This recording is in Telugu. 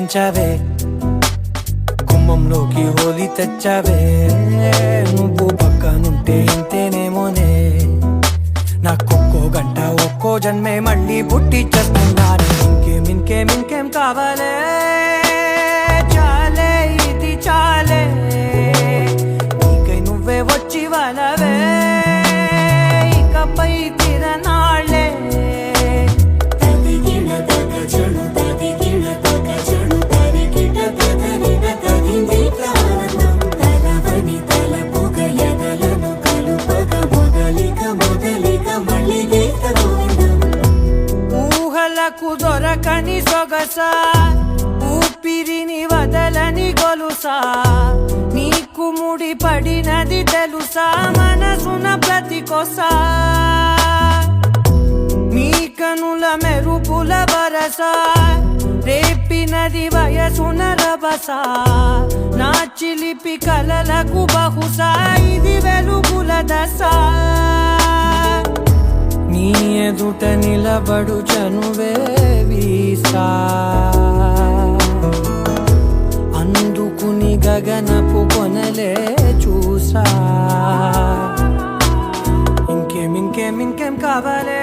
పెంచావే గుమ్మంలోకి హోలీ తెచ్చావే నువ్వు పక్కనుంటే ఇంతేనేమోనే నాకొక్కో గంట ఒక్కో జన్మే మళ్ళీ పుట్టి చేస్తున్నాను ఇంకేం కావాలే చాలే ఇది చాలే నీకై నువ్వే వచ్చి వాళ్ళవే ఇకపై తిరనాళ్ళే ఊహలకు దొరకని సొగసా ఊపిరిని వదలని గొలుసా నీకు ముడి పడినది తెలుసా మనసున ప్రతి కొసా నీ కనుల మెరుపుల వరసా రేపినది వయసున రభసా నా చిలిపి కలలకు బహుశా ఇది వెలుగుల దశ నీ ఎదుట నిలబడు చనువే వీసా అందుకుని గగనపు కొనలే చూసా ఇంకేం కావాలే